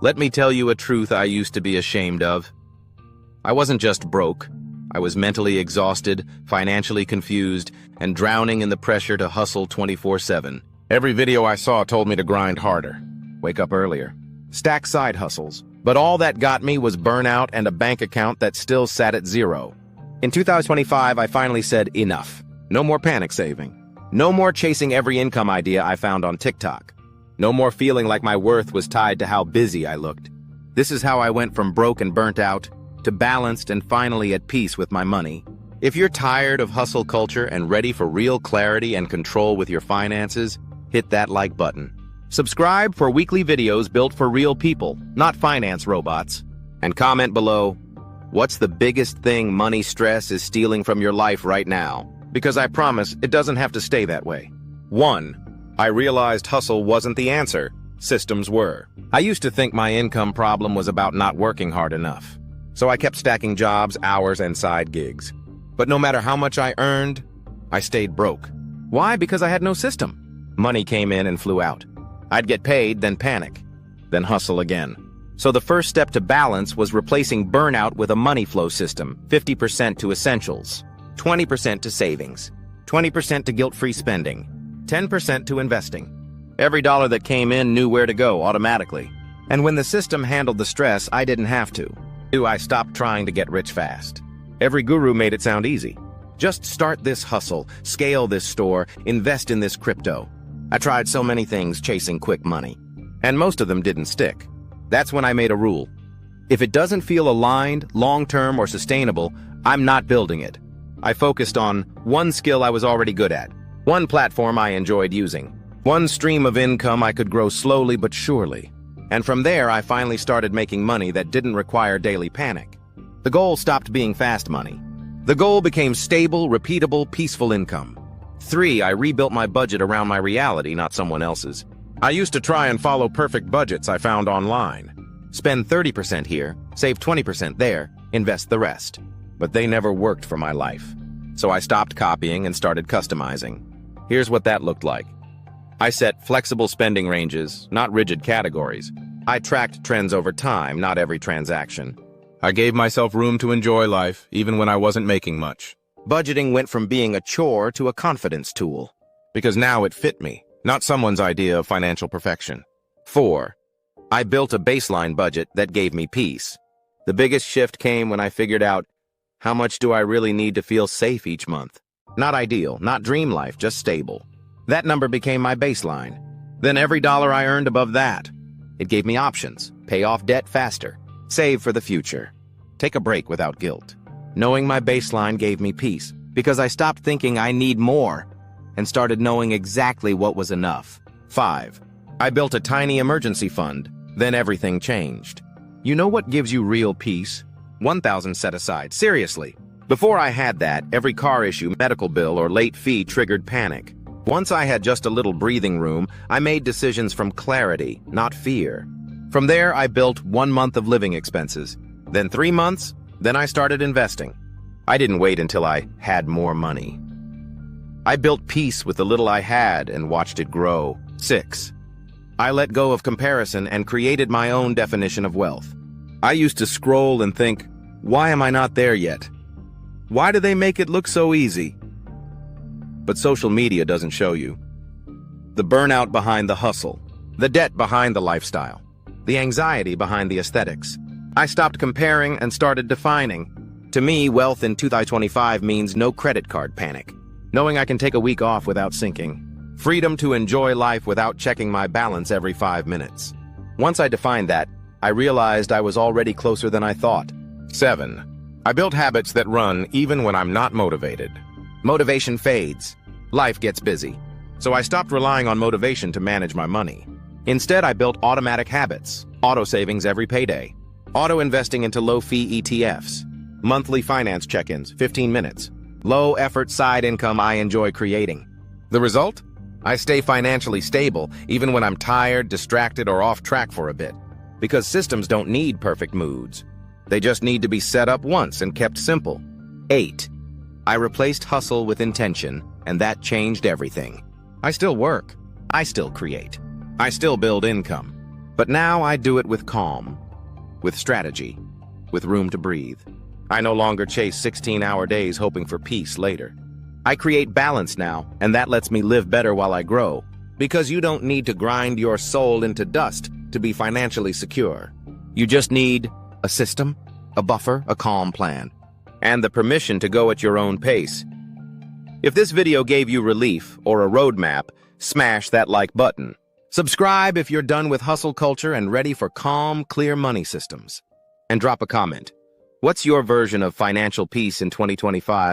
Let me tell you a truth I used to be ashamed of. I wasn't just broke. I was mentally exhausted, financially confused, and drowning in the pressure to hustle 24/7. Every video I saw told me to grind harder, wake up earlier, stack side hustles. But all that got me was burnout and a bank account that still sat at zero. In 2025, I finally said enough. No more panic saving. No more chasing every income idea I found on TikTok. No more feeling like my worth was tied to how busy I looked. This is how I went from broke and burnt out to balanced and finally at peace with my money. If you're tired of hustle culture and ready for real clarity and control with your finances, hit that like button. Subscribe for weekly videos built for real people, not finance robots. And comment below, what's the biggest thing money stress is stealing from your life right now? Because I promise it doesn't have to stay that way. 1. I realized hustle wasn't the answer, systems were. I used to think my income problem was about not working hard enough. So I kept stacking jobs, hours, and side gigs. But no matter how much I earned, I stayed broke. Why? Because I had no system. Money came in and flew out. I'd get paid, then panic, then hustle again. So the first step to balance was replacing burnout with a money flow system, 50% to essentials, 20% to savings, 20% to guilt-free spending, 10% to investing. Every dollar that came in knew where to go automatically. And when the system handled the stress, I didn't have to. I stopped trying to get rich fast. Every guru made it sound easy. Just start this hustle, scale this store, invest in this crypto. I tried so many things chasing quick money, and most of them didn't stick. That's when I made a rule. If it doesn't feel aligned, long-term, or sustainable, I'm not building it. I focused on one skill I was already good at, one platform I enjoyed using, one stream of income I could grow slowly but surely. And from there, I finally started making money that didn't require daily panic. The goal stopped being fast money. The goal became stable, repeatable, peaceful income. 3. I rebuilt my budget around my reality, not someone else's. I used to try and follow perfect budgets I found online. Spend 30% here, save 20% there, invest the rest. But they never worked for my life. So I stopped copying and started customizing. Here's what that looked like. I set flexible spending ranges, not rigid categories. I tracked trends over time, not every transaction. I gave myself room to enjoy life, even when I wasn't making much. Budgeting went from being a chore to a confidence tool, because now it fit me, not someone's idea of financial perfection. 4. I built a baseline budget that gave me peace. The biggest shift came when I figured out, how much do I really need to feel safe each month? Not ideal, not dream life, just stable. That number became my baseline. Then every dollar I earned above that. It gave me options, pay off debt faster, save for the future, take a break without guilt. Knowing my baseline gave me peace, because I stopped thinking I need more and started knowing exactly what was enough. 5. I built a tiny emergency fund, then everything changed. You know what gives you real peace? $1,000 set aside, seriously. Before I had that, every car issue, medical bill, or late fee triggered panic. Once I had just a little breathing room, I made decisions from clarity, not fear. From there, I built 1 month of living expenses, then 3 months, then I started investing. I didn't wait until I had more money. I built peace with the little I had and watched it grow. 6. I let go of comparison and created my own definition of wealth. I used to scroll and think, why am I not there yet? Why do they make it look so easy? But social media doesn't show you. The burnout behind the hustle, the debt behind the lifestyle, the anxiety behind the aesthetics. I stopped comparing and started defining. To me, wealth in 2025 means no credit card panic, knowing I can take a week off without sinking, freedom to enjoy life without checking my balance every 5 minutes. Once I defined that, I realized I was already closer than I thought. 7. I built habits that run even when I'm not motivated. Motivation fades. Life gets busy. So I stopped relying on motivation to manage my money. Instead, I built automatic habits, auto savings every payday, auto investing into low-fee ETFs, monthly finance check-ins, 15 minutes, low-effort side income I enjoy creating. The result? I stay financially stable even when I'm tired, distracted, or off track for a bit. Because systems don't need perfect moods. They just need to be set up once and kept simple. 8. I replaced hustle with intention, and that changed everything. I still work. I still create. I still build income. But now I do it with calm, with strategy, with room to breathe. I no longer chase 16-hour days hoping for peace later. I create balance now, and that lets me live better while I grow. Because you don't need to grind your soul into dust to be financially secure. You just need a system, a buffer, a calm plan, and the permission to go at your own pace. If this video gave you relief or a roadmap, smash that like button. Subscribe if you're done with hustle culture and ready for calm, clear money systems. And drop a comment. What's your version of financial peace in 2025?